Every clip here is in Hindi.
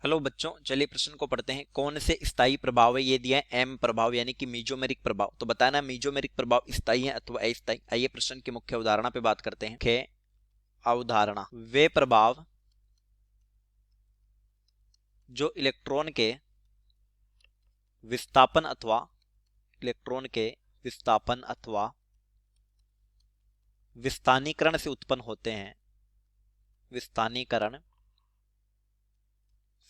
हेलो बच्चों, चलिए प्रश्न को पढ़ते हैं। कौन से स्थायी प्रभाव है? ये दिया है एम प्रभाव यानी कि मीजोमेरिक प्रभाव। तो बताना मीजोमेरिक प्रभाव स्थायी है अथवा अस्थायी। आइए प्रश्न की मुख्य अवधारणा पे बात करते हैं। मुख्य अवधारणा, वे प्रभाव जो इलेक्ट्रॉन के विस्थापन अथवा विस्थानीकरण से उत्पन्न होते हैं। विस्थानीकरण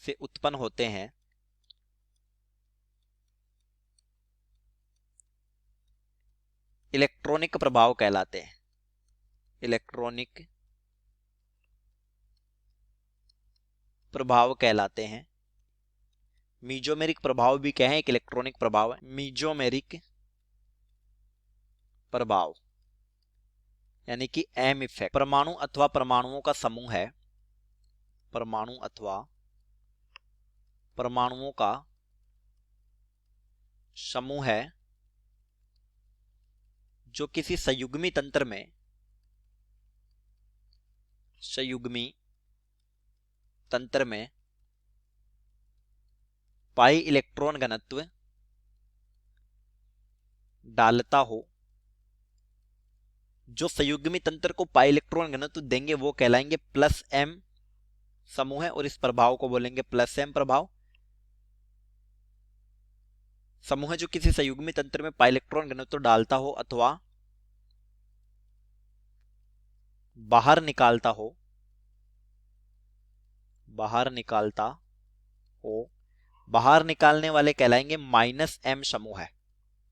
से उत्पन्न होते हैं इलेक्ट्रॉनिक प्रभाव कहलाते हैं। इलेक्ट्रॉनिक प्रभाव कहलाते हैं। मीजोमेरिक प्रभाव भी क्या है? एक इलेक्ट्रॉनिक प्रभाव है। मीजोमेरिक प्रभाव यानी कि एम इफेक्ट। परमाणु अथवा परमाणुओं का समूह है। परमाणु अथवा परमाणुओं का समूह है जो किसी संयुग्मी तंत्र में पाई इलेक्ट्रॉन घनत्व डालता हो। जो संयुग्मी तंत्र को पाई इलेक्ट्रॉन घनत्व देंगे वो कहलाएंगे प्लस एम समूह है, और इस प्रभाव को बोलेंगे प्लस एम प्रभाव। समूह जो किसी संयुग्मी तंत्र में पाई इलेक्ट्रॉन घनत्व डालता हो अथवा बाहर निकालता हो बाहर निकालने वाले कहलाएंगे माइनस एम समूह है।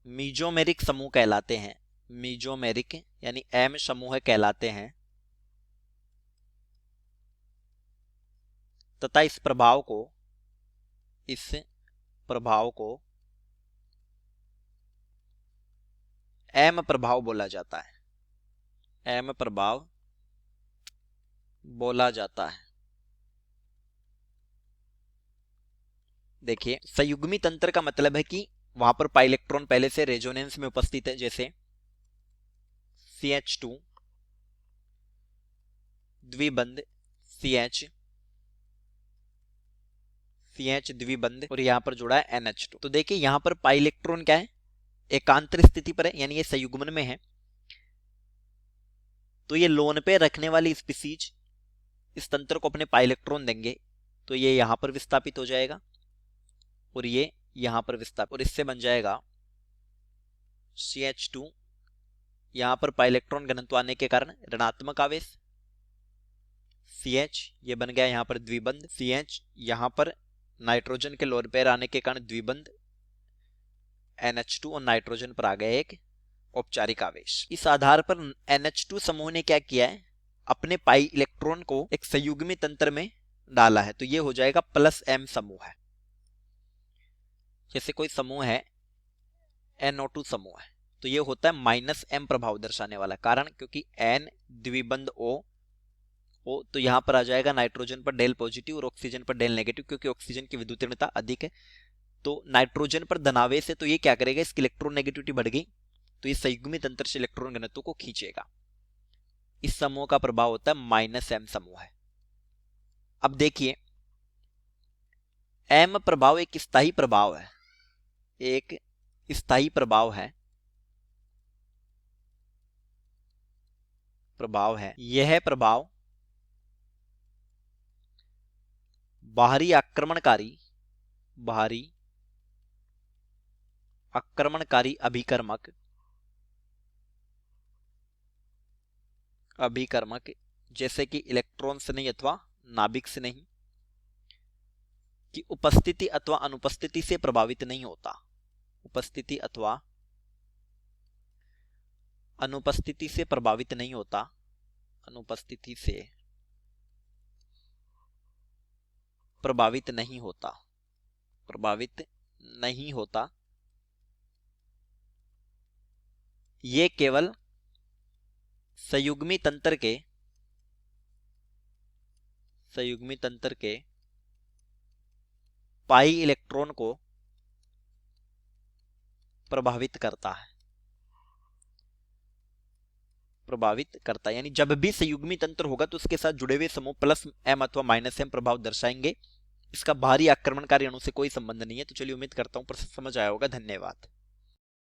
मीजोमेरिक समूह कहलाते हैं। मीजोमेरिक यानी एम समूह कहलाते हैं तथा इस प्रभाव को एम प्रभाव बोला जाता है। एम प्रभाव बोला जाता है। देखिए, संयुग्मी तंत्र का मतलब है कि वहां पर पाई इलेक्ट्रॉन पहले से रेजोनेंस में उपस्थित है, जैसे CH2 द्विबंध CH द्विबंध, और यहां पर जुड़ा है NH2। तो देखिए यहां पर पाई इलेक्ट्रॉन क्या है? एकांतर स्थिति पर है, यानी ये संयुग्मन में है। तो ये लोन पे रखने वाली स्पीसीज इस तंत्र को अपने पाई इलेक्ट्रॉन देंगे, तो ये यहां पर विस्थापित हो जाएगा और ये यहां पर विस्थापित, और इससे बन जाएगा CH2। यहां पर पाई इलेक्ट्रॉन घनत्व आने के कारण ऋणात्मक आवेश CH, ये बन गया यहां पर द्विबंध CH। यहां पर नाइट्रोजन के लोन पेयर आने के कारण द्विबंध NH2, और नाइट्रोजन पर आ गया एक औपचारिक आवेश। इस आधार पर NH2 समूह ने क्या किया है? अपने पाई इलेक्ट्रॉन को एक संयुग्मी तंत्र में डाला है, तो ये हो जाएगा प्लस एम समूह है। जैसे कोई समूह है NO2 समूह है, तो ये होता है माइनस एम प्रभाव दर्शाने वाला। कारण क्योंकि N द्विबंध O, तो यहां पर आ जाएगा नाइट्रोजन पर डेल पॉजिटिव और ऑक्सीजन पर डेल नेगेटिव, क्योंकि ऑक्सीजन की विद्युतीयता अधिक है। तो नाइट्रोजन पर धनावेश है, तो ये क्या करेगा? इसकी इलेक्ट्रॉन नेगेटिविटी बढ़ गई, तो ये संयुग्मी तंत्र से इलेक्ट्रॉन घनत्व को खींचेगा। इस समूह का प्रभाव होता है माइनस एम समूह है। अब देखिए, एम प्रभाव एक स्थायी प्रभाव है। एक स्थायी प्रभाव है। यह प्रभाव बाहरी आक्रमणकारी अभिकर्मक जैसे कि इलेक्ट्रॉन से नहीं अथवा नाभिक से नहीं, कि उपस्थिति अथवा अनुपस्थिति से प्रभावित नहीं होता। उपस्थिति अथवा अनुपस्थिति से प्रभावित नहीं होता। अनुपस्थिति से प्रभावित नहीं होता। ये केवल संयुग्मी तंत्र के पाई इलेक्ट्रॉन को प्रभावित करता है। यानी जब भी संयुग्मी तंत्र होगा तो उसके साथ जुड़े हुए समूह प्लस एम अथवा माइनस एम प्रभाव दर्शाएंगे। इसका बाहरी आक्रमणकारी अणु से कोई संबंध नहीं है। तो चलिए उम्मीद करता हूँ प्रश्न समझ आया होगा। धन्यवाद।